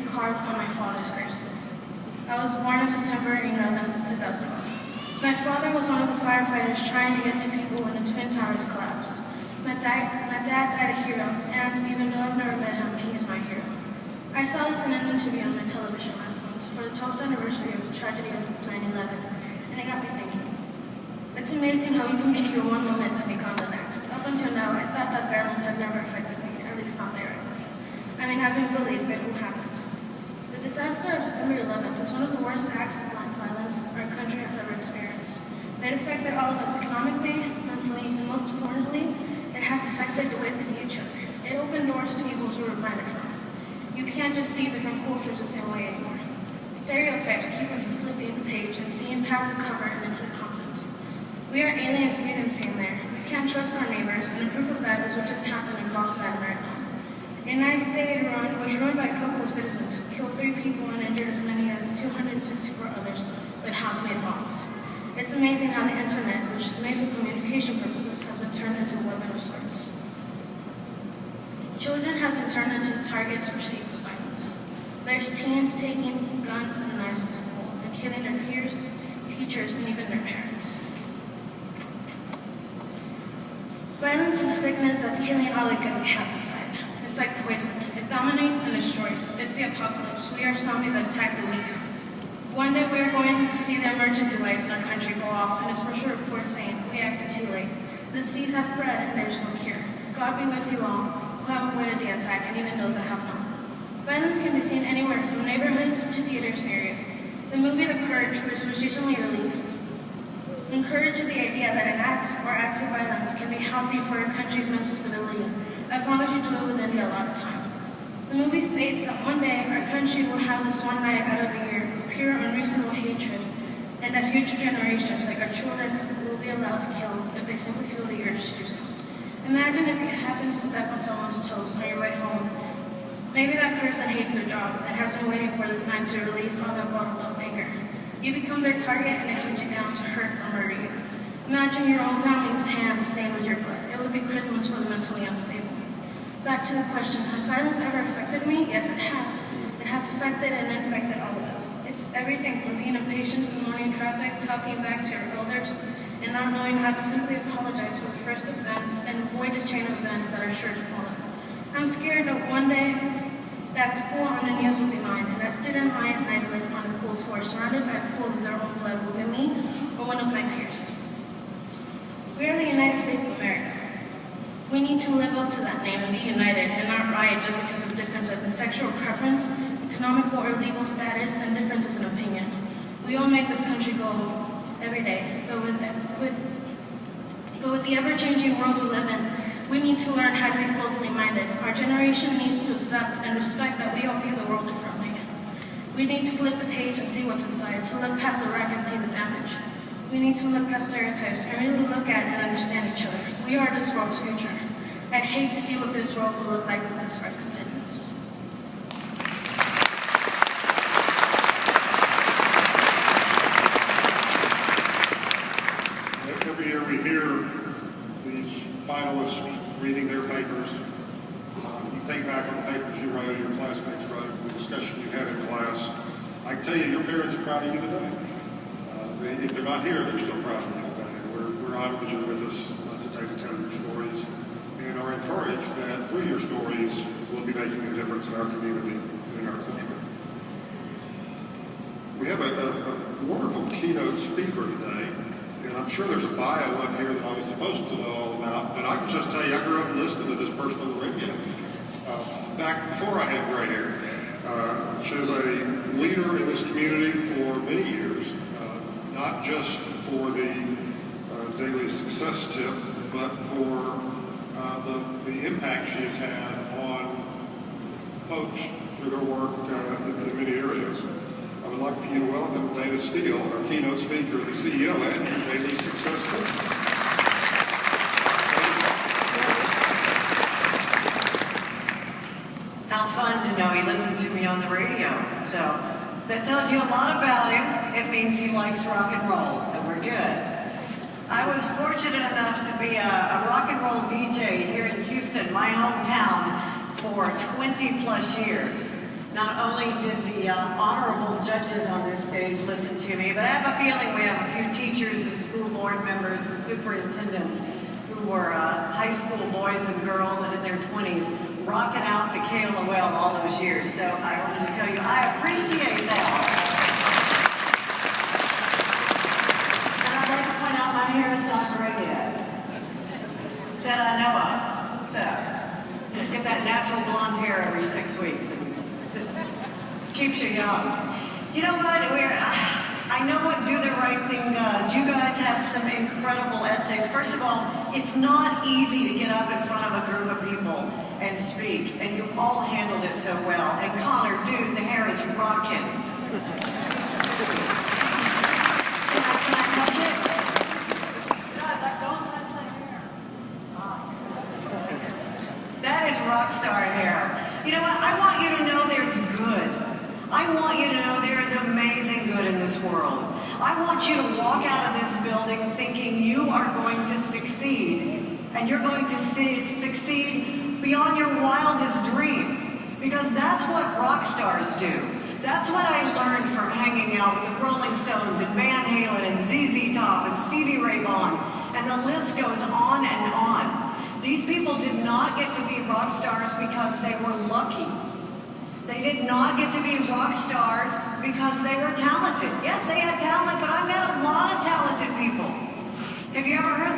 carved on my father's gravestone. I was born on September 11th, 2001. My father was one of the firefighters trying to get to people when the Twin Towers collapsed. My dad died a hero, and even though I've never met him, he's my hero. I saw this in an interview on my television last month for the 12th anniversary of the tragedy of 9/11, and it got me thinking. It's amazing how you can be here one moment and be gone the next. Up until now, I thought that violence had never affected me, at least not directly. I mean, I've been bullied, but who hasn't? The disaster of September 11th is one of the worst acts of violence our country has ever experienced. It affected all of us economically, mentally, and most importantly, it has affected the way we see each other. It opened doors to evils we were blinded from. You can't just see different cultures the same way anymore. Stereotypes keep us from flipping the page and seeing past the cover and into the content. We are aliens breathing same there. We can't trust our neighbors, and the proof of that is what just happened in Boston that marathon. A nice day was ruined by a couple of citizens who killed 3 people and injured as many as 264 others with house-made bombs. It's amazing how the internet, which is made for communication purposes, has been turned into a weapon of sorts. Children have been turned into targets for seeds of violence. There's teens taking guns and knives to school and killing their peers, teachers, and even their parents. Violence is a sickness that's killing all the good we have inside. It's like poison. It dominates and destroys. It's the apocalypse. We are zombies that attack the weak. One day we are going to see the emergency lights in our country go off and a special report saying we acted too late. The disease has spread and there is no cure. God be with you all who have avoided the attack and even those that have not. Violence can be seen anywhere from neighborhoods to theaters area. The movie The Purge, which was recently released, encourages the idea that an act or acts of violence can be healthy for a country's mental stability, as long as you do it within the allotted time. The movie states that one day our country will have this one night out of the year of pure unreasonable hatred, and that future generations, like our children, will be allowed to kill if they simply feel the urge to do so. Imagine if you happen to step on someone's toes on your way home. Maybe that person hates their job and has been waiting for this night to release all that bottled up anger. You become their target and they hunt you down to hurt or murder you. Imagine your own family's hands stained with your blood. It would be Christmas for the mentally unstable. Back to the question, has violence ever affected me? Yes, it has. It has affected and infected all of us. It's everything from being impatient in morning traffic, talking back to your elders, and not knowing how to simply apologize for the first offense and avoid the chain of events that are sure to follow. I'm scared that one day that school on the news will be mine, and that student riot knife list on the cool floor surrounded by a pool of their own blood will be me or one of my peers. We are the United States of America. We need to live up to that name and be united and not riot just because of differences in sexual preference, economical or legal status, and differences in opinion. We all make this country go every day, but with the ever-changing world we live in, we need to learn how to be globally minded. Our generation needs to accept and respect that we all view the world differently. We need to flip the page and see what's inside, to look past the wreck and see the damage. We need to look past stereotypes and really look at and understand each other. We are this world's future. I'd hate to see what this world will look like if this threat continues. Every year we hear these finalists reading their papers. You think back on the papers you wrote, your classmates wrote, the discussion you had in class. I can tell you, your parents are proud of you today. If they're not here, they're still proud of you today. We're honored that you're with us today to tell your stories, and are encouraged that through your stories, we'll be making a difference in our community and in our country. We have a wonderful keynote speaker today. And I'm sure there's a bio up here that I was supposed to know all about, but I can just tell you, I grew up listening to this person on the radio back before I had gray hair. She was a leader in this community for many years, not just for the daily success tip, but for the impact she has had on folks through her work in many areas. I would like for you to welcome Dana Steele, our keynote speaker, the CEO at your Daily Success Tip. How fun to know he listened to me on the radio. So that tells you a lot about him. It means he likes rock and roll, so we're good. I was fortunate enough to be a rock and roll DJ here in Houston, my hometown, for 20 plus years. Not only only did the honorable judges on this stage listen to me, but I have a feeling we have a few teachers and school board members and superintendents who were high school boys and girls and in their 20s rocking out to Kayla Well all those years. So I wanted to tell you, I appreciate that. And I'd like to point out my hair is not gray yet, that I know of. So get that natural blonde hair every 6 weeks. Just keeps you young. You know what? I know what Do the Right Thing does. You guys had some incredible essays. First of all, it's not easy to get up in front of a group of people and speak, and you all handled it so well. And Connor, dude, the hair is rocking. Can I touch it? Guys, don't touch the hair. That is rock star hair. You know what? I want you to know there's good. I want you to know there is amazing good in this world. I want you to walk out of this building thinking you are going to succeed, and you're going to succeed beyond your wildest dreams, because that's what rock stars do. That's what I learned from hanging out with the Rolling Stones and Van Halen and ZZ Top and Stevie Ray Vaughan, and the list goes on and on. These people did not get to be rock stars because they were lucky. They did not get to be rock stars because they were talented. Yes, they had talent, but I met a lot of talented people. Have you ever heard